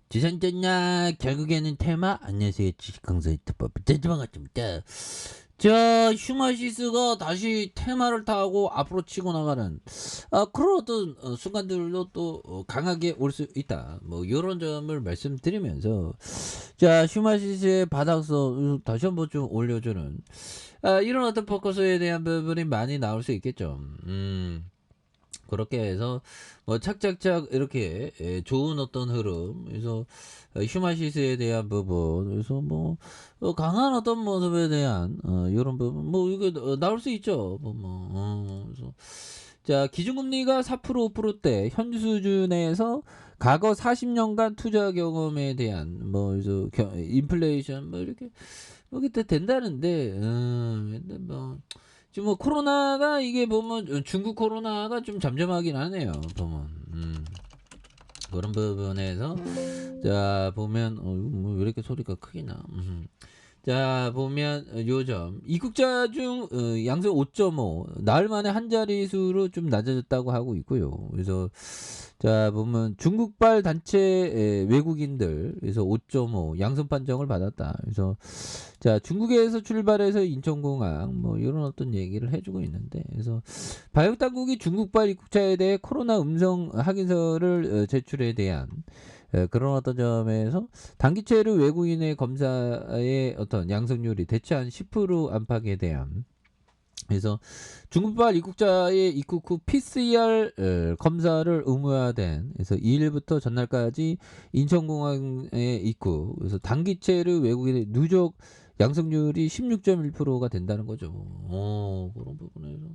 지선전냐 결국에는 테마 안녕하세요 주식강사 유튜버 반갑습니다. 자 휴마시스가 다시 테마를 타고 앞으로 치고 나가는 그런 어떤 순간들도 또 강하게 올 수 있다 뭐 이런 점을 말씀드리면서 자 휴마시스의 바닥서 다시 한번 좀 올려주는 이런 어떤 포커스에 대한 부분이 많이 나올 수 있겠죠. 그렇게 해서 뭐 착착착 이렇게 좋은 어떤 흐름 그래서 휴마시스에 대한 부분 그래서 뭐 강한 어떤 모습에 대한 이런 부분 뭐 이게 나올 수 있죠 그래서 자 기준금리가 4% 5%대 현 수준에서 과거 40년간 투자 경험에 대한 뭐 그래서 인플레이션 뭐 이렇게 뭐 그때 된다는데 근데 뭐 지금 뭐 코로나가 이게 보면 중국 코로나가 좀 잠잠하긴 하네요. 보면 그런 부분에서 자 보면 뭐왜 이렇게 소리가 크게 나? 자 보면 요점 입국자 중 양수 5.5 나흘 만에 한 자릿수로 좀 낮아졌다고 하고 있고요. 그래서 자 보면 중국발 단체 외국인들 그래서 5.5 양성 판정을 받았다. 그래서 자 중국에서 출발해서 인천공항 뭐 이런 어떤 얘기를 해주고 있는데 그래서 방역 당국이 중국발 입국자에 대해 코로나 음성 확인서를 제출에 대한 그런 어떤 점에서 단기체류 외국인의 검사의 어떤 양성률이 대체 한 10% 안팎에 대한 그래서 중국발 입국자의 입국 후 PCR 검사를 의무화된 그래서 2일부터 전날까지 인천공항에 입국 그래서 단기체류 외국인의 누적 양성률이 16.1%가 된다는 거죠. 그런 부분에서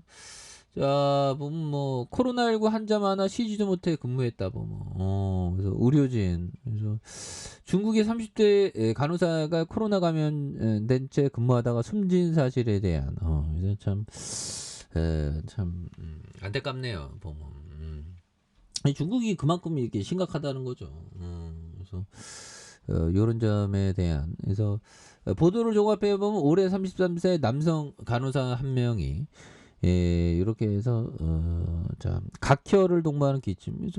자 보면 뭐 코로나19 환자 많아 쉬지도 못해 근무했다 보면 그래서 의료진 그래서 중국의 30대 간호사가 코로나 감염된 채 근무하다가 숨진 사실에 대한 그래서 참 안타깝네요 보면 아니, 중국이 그만큼 이렇게 심각하다는 거죠. 그래서 이런 점에 대한 그래서 보도를 종합해 보면 올해 33세 남성 간호사 한 명이 이렇게 해서 참 각혈을 동반하는 기침.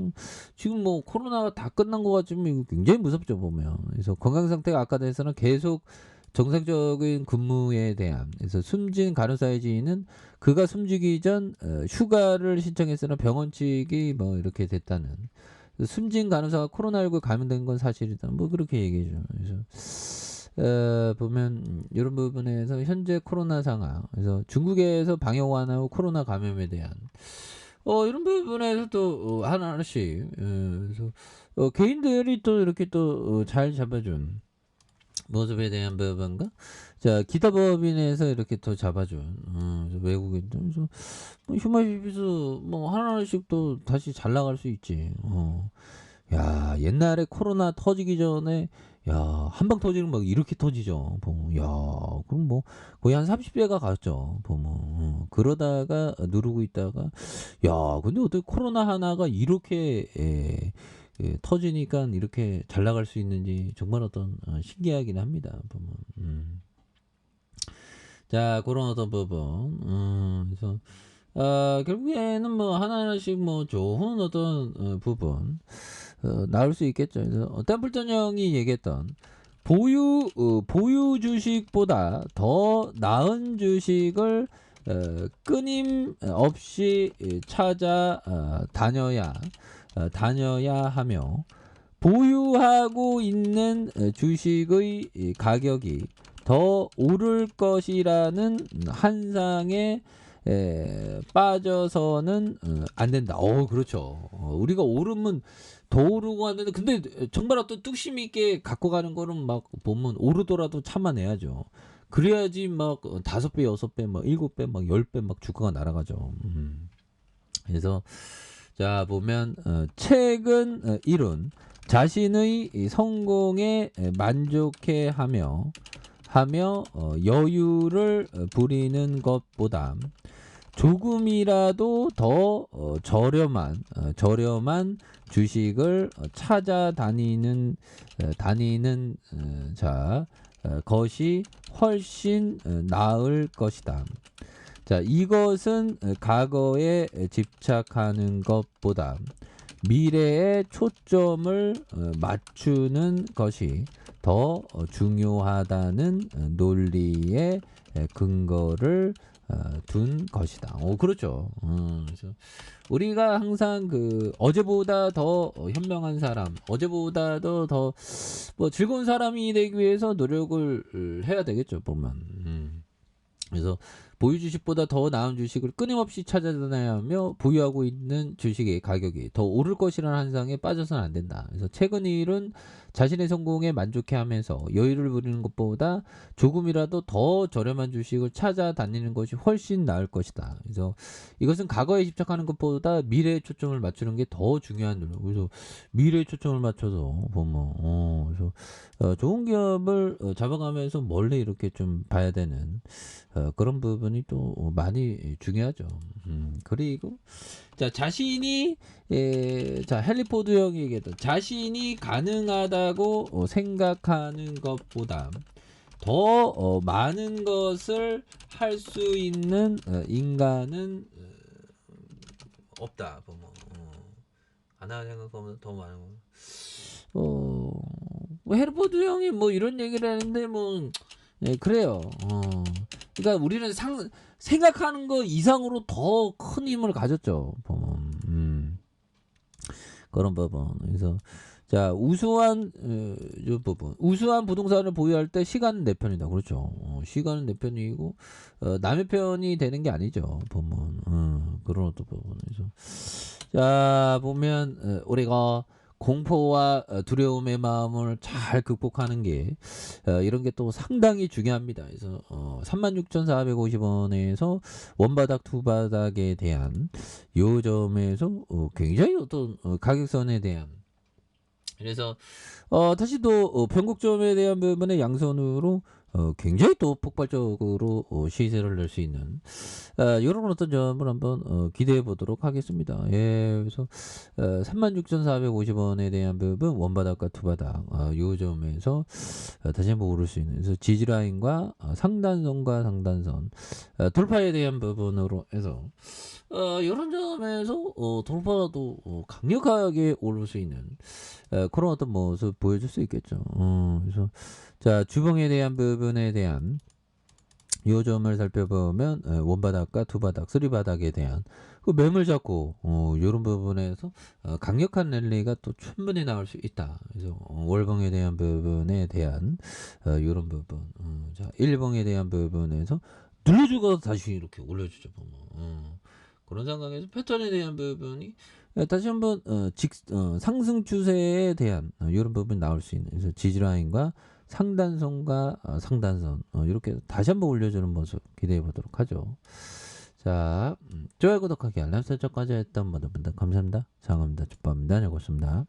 지금 뭐 코로나가 다 끝난 것 같지만 이거 굉장히 무섭죠 보면. 그래서 건강 상태가 악화돼서는 계속 정상적인 근무에 대한 그래서 숨진 간호사의 지인은 그가 숨지기 전 휴가를 신청했으나 병원 측이 뭐 이렇게 됐다는 숨진 간호사가 코로나19 감염된 건 사실이다 뭐 그렇게 얘기해줘. 그래서 보면 이런 부분에서 현재 코로나 상황 그래서 중국에서 방역 완화 후 코로나 감염에 대한 이런 부분에서 또 하나씩 그래서 개인들이 또 이렇게 또 잘 잡아준 모습에 대한 부분과 자 기타 법인에서 이렇게 또 잡아준 외국인들 그래서 뭐 휴마시비스 뭐 하나씩 또 다시 잘 나갈 수 있지. 야 옛날에 코로나 터지기 전에 야 한 방 터지는 막 이렇게 터지죠. 보면 야 그럼 뭐 거의 한 30배가 갔죠. 보면 그러다가 누르고 있다가 야 근데 어떻게 코로나 하나가 이렇게 터지니까 이렇게 잘 나갈 수 있는지 정말 어떤 신기하긴 합니다. 보면 자 그런 어떤 부분 그래서 결국에는 뭐 하나하나씩 뭐 좋은 어떤 부분 나올 수 있겠죠. 그래서 템플턴 형이 얘기했던 보유 주식보다 더 나은 주식을 끊임없이 찾아 다녀야 하며 보유하고 있는 주식의 가격이 더 오를 것이라는 환상에 빠져서는 안 된다. 그렇죠. 우리가 오르면 더 오르고 하는데 근데 정말 어떤 뚝심 있게 갖고 가는 거는 막 보면 오르더라도 참아내야죠. 그래야지 막 5배, 6배, 막 7배, 막 10배 막 주가가 날아가죠. 그래서 자 보면 최근 이룬 자신의 성공에 만족해하며 여유를 부리는 것보다 조금이라도 더 저렴한 주식을 찾아다니는 것이 훨씬 나을 것이다. 자, 이것은 과거에 집착하는 것보다 미래에 초점을 맞추는 것이 더 중요하다는 논리의 근거를 둔 것이다. 그렇죠. 그래서 우리가 항상 어제보다 더 현명한 사람, 어제보다도 더 뭐 즐거운 사람이 되기 위해서 노력을 해야 되겠죠, 보면. 그래서 보유 주식보다 더 나은 주식을 끊임없이 찾아다녀야 하며 보유하고 있는 주식의 가격이 더 오를 것이라는 환상에 빠져서는 안 된다. 그래서 최근 일은 자신의 성공에 만족해하면서 여유를 부리는 것보다 조금이라도 더 저렴한 주식을 찾아다니는 것이 훨씬 나을 것이다. 그래서 이것은 과거에 집착하는 것보다 미래에 초점을 맞추는 게 더 중요한 노력. 그래서 미래에 초점을 맞춰서 보면 그래서 좋은 기업을 잡아가면서 멀리 이렇게 좀 봐야 되는 그런 부분이 또 많이 중요하죠. 그리고 자 자신이 자 헨리 포드 형이 얘기했던 자신이 가능하다고 생각하는 것보다 더 많은 것을 할 수 있는 인간은 없다. 보면 하나 생각하면 더 많은 거. 뭐 헨리 포드 형이 뭐 이런 얘기를 하는데 뭐 그래요. 그러니까 우리는 생각하는 거 이상으로 더 큰 힘을 가졌죠. 보면. 그런 부분. 그래서 자 우수한 이 부분. 우수한 부동산을 보유할 때 시간은 내 편이다. 그렇죠. 시간은 내 편이고 남의 편이 되는 게 아니죠. 보면 그런 어떤 부분. 그래서 자 보면 우리가 공포와 두려움의 마음을 잘 극복하는 게 이런 게 또 상당히 중요합니다. 그래서 36,450원에서 원바닥 투바닥에 대한 요 점에서 굉장히 어떤 가격선에 대한 그래서 다시 또 변곡점에 대한 부분의 양선으로 굉장히 또 폭발적으로 시세를 낼 수 있는 이런 어떤 점을 한번 기대해 보도록 하겠습니다. 예, 그래서 36,450원에 대한 부분 원바닥과 투바닥 요 점에서 다시 한번 오를 수 있는 그래서 지지라인과 상단선과 상단선 돌파에 대한 부분으로 해서 이런 점에서 돌파도 강력하게 오를 수 있는 그런 어떤 모습 보여줄 수 있겠죠. 그래서 자 주봉에 대한 부분에 대한 요점을 살펴보면 원바닥과 투바닥, 쓰리바닥에 대한 그 매물 잡고 이런 부분에서 강력한 랠리가 또 충분히 나올 수 있다. 그래서 월봉에 대한 부분에 대한 이런 부분, 자 일봉에 대한 부분에서 눌러주고 다시 이렇게 올려주죠. 보면 그런 상황에서 패턴에 대한 부분이 다시 한번 상승 추세에 대한 이런 부분이 나올 수 있는 그래서 지지라인과 상단선과 상단선 이렇게 다시 한번 올려주는 모습 기대해 보도록 하죠. 자 좋아요 구독하기 알람 설정까지 했던 모든 분들 감사합니다. 장합니다. 축복합니다. 안녕히 계십니다.